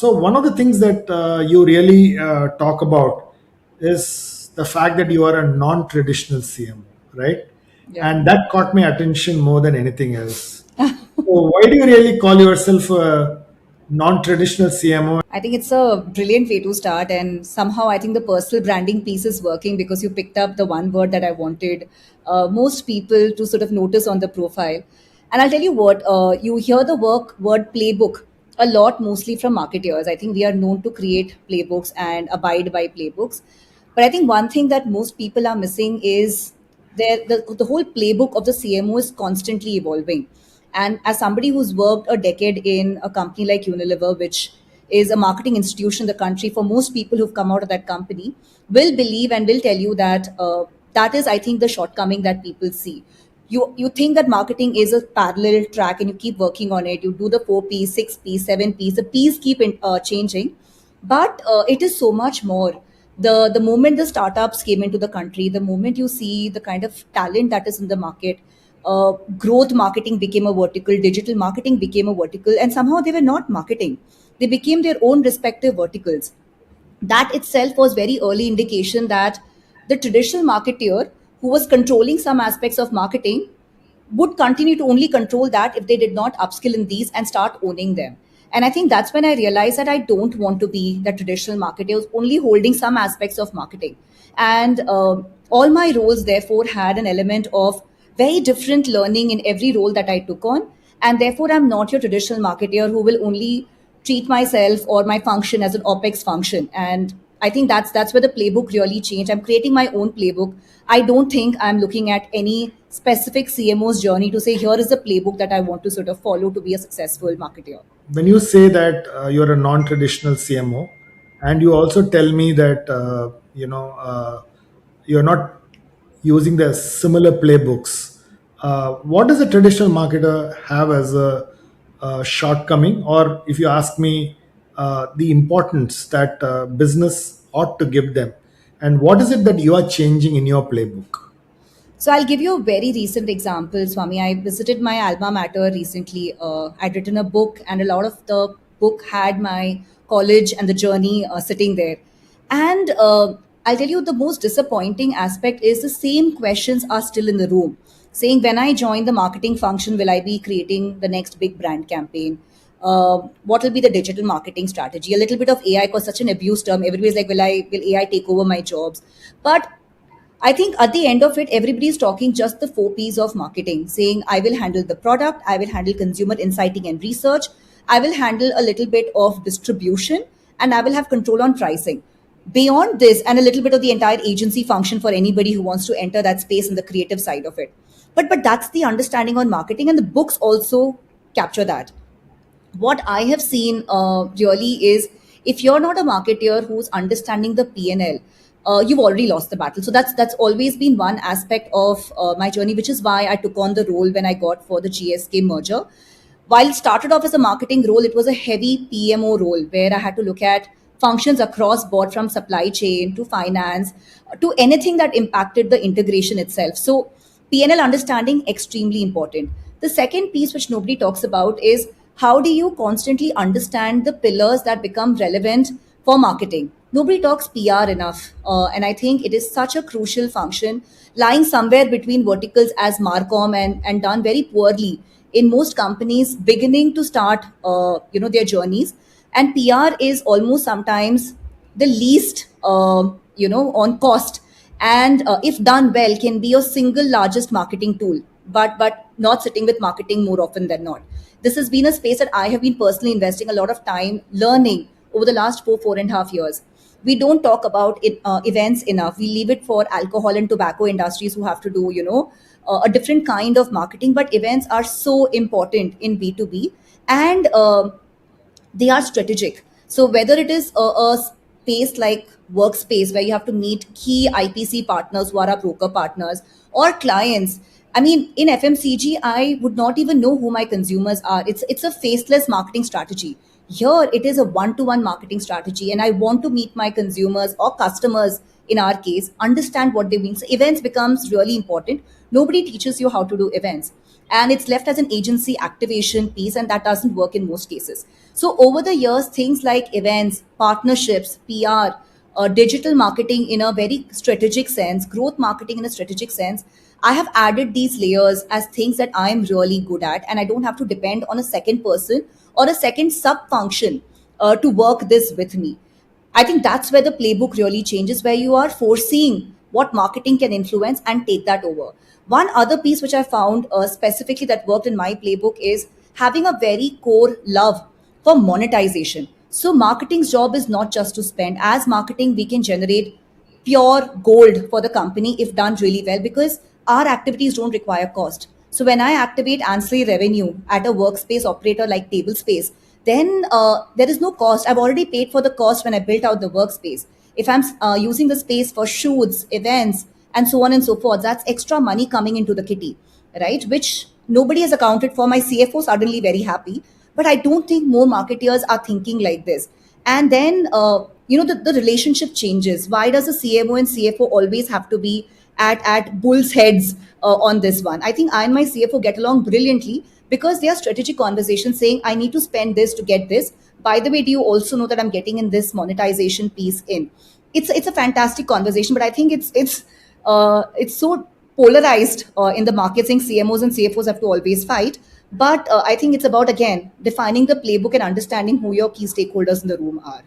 So one of the things that you really talk about is the fact that you are a non-traditional CMO, right? Yeah. And that caught my attention more than anything else. So why do you really call yourself a non-traditional CMO? I think it's a brilliant way to start. And somehow I think the personal branding piece is working because you picked up the one word that I wanted most people to sort of notice on the profile. And I'll tell you what, you hear the word playbook a lot, mostly from marketers. I think we are known to create playbooks and abide by playbooks. But I think one thing that most people are missing is the whole playbook of the CMO is constantly evolving. And as somebody who's worked a decade in a company like Unilever, which is a marketing institution in the country, for most people who've come out of that company, will believe and will tell you that that is, I think, the shortcoming that people see. You think that marketing is a parallel track and you keep working on it. You do the 4 P's, 6 P's, 7 P's. The P's keep changing, but it is so much more. The moment the startups came into the country, the moment you see the kind of talent that is in the market, growth marketing became a vertical, digital marketing became a vertical, and somehow they were not marketing. They became their own respective verticals. That itself was very early indication that the traditional marketeer who was controlling some aspects of marketing would continue to only control that if they did not upskill in these and start owning them. And I think that's when I realized that I don't want to be the traditional marketer who's only holding some aspects of marketing. And all my roles, therefore, had an element of very different learning in every role that I took on. And therefore, I'm not your traditional marketer who will only treat myself or my function as an OPEX function. And I think that's where the playbook really changed. I'm creating my own playbook. I don't think I'm looking at any specific CMO's journey to say here is the playbook that I want to sort of follow to be a successful marketer. When you say that you're a non-traditional CMO, and you also tell me that you're not using the similar playbooks, what does a traditional marketer have as a shortcoming, or if you ask me, the importance that business ought to give them, and what is it that you are changing in your playbook? So I'll give you a very recent example, Swami. I visited my alma mater recently. I'd written a book, and a lot of the book had my college and the journey sitting there. And I'll tell you, the most disappointing aspect is the same questions are still in the room, saying, when I join the marketing function, will I be creating the next big brand campaign? What will be the digital marketing strategy? A little bit of AI, because such an abuse term. Everybody's like, will AI take over my jobs? But I think at the end of it, everybody is talking just the 4 P's of marketing, saying, I will handle the product, I will handle consumer insighting and research, I will handle a little bit of distribution, and I will have control on pricing. Beyond this, and a little bit of the entire agency function for anybody who wants to enter that space in the creative side of it. But that's the understanding on marketing, and the books also capture that. What I have seen really is, if you're not a marketer who's understanding the P&L, you've already lost the battle. So that's always been one aspect of my journey, which is why I took on the role when I got for the GSK merger. While it started off as a marketing role, it was a heavy PMO role where I had to look at functions across board, from supply chain to finance to anything that impacted the integration itself. So PNL understanding extremely important. The second piece which nobody talks about is, how do you constantly understand the pillars that become relevant for marketing? Nobody talks PR enough, and I think it is such a crucial function, lying somewhere between verticals as Marcom, and done very poorly in most companies beginning to start their journeys. And PR is almost sometimes the least on cost, and if done well can be your single largest marketing tool, but not sitting with marketing more often than not. This has been a space that I have been personally investing a lot of time learning over the last 4.5 years. We don't talk about it, events enough. We leave it for alcohol and tobacco industries who have to do a different kind of marketing. But events are so important in B2B, and they are strategic. So whether it is a space like workspace where you have to meet key IPC partners who are our broker partners, or clients. I mean, in FMCG, I would not even know who my consumers are. It's a faceless marketing strategy. Here, it is a one-to-one marketing strategy, and I want to meet my consumers or customers. In our case, understand what they mean. So events becomes really important. Nobody teaches you how to do events. and it's left as an agency activation piece, and that doesn't work in most cases. So over the years, things like events, partnerships, PR, digital marketing in a very strategic sense, growth marketing in a strategic sense, I have added these layers as things that I'm really good at, and I don't have to depend on a second person or a second sub function to work this with me. I think that's where the playbook really changes, where you are foreseeing what marketing can influence and take that over. One other piece which I found specifically that worked in my playbook is having a very core love for monetization. So, marketing's job is not just to spend. As marketing, we can generate pure gold for the company if done really well, because our activities don't require cost. So when I activate ancillary revenue at a workspace operator like Tablespace, then there is no cost. I've already paid for the cost when I built out the workspace. If I'm using the space for shoots, events, and so on and so forth, that's extra money coming into the kitty, right? Which nobody has accounted for. My CFO suddenly very happy, but I don't think more marketeers are thinking like this. And then the relationship changes. Why does a CMO and CFO always have to be at bull's heads on this one? I think I and my CFO get along brilliantly because they are strategic conversations saying, I need to spend this to get this. By the way, do you also know that I'm getting in this monetization piece in? It's a fantastic conversation, but I think it's so polarized in the market, saying CMOs and CFOs have to always fight. But I think it's about, again, defining the playbook and understanding who your key stakeholders in the room are.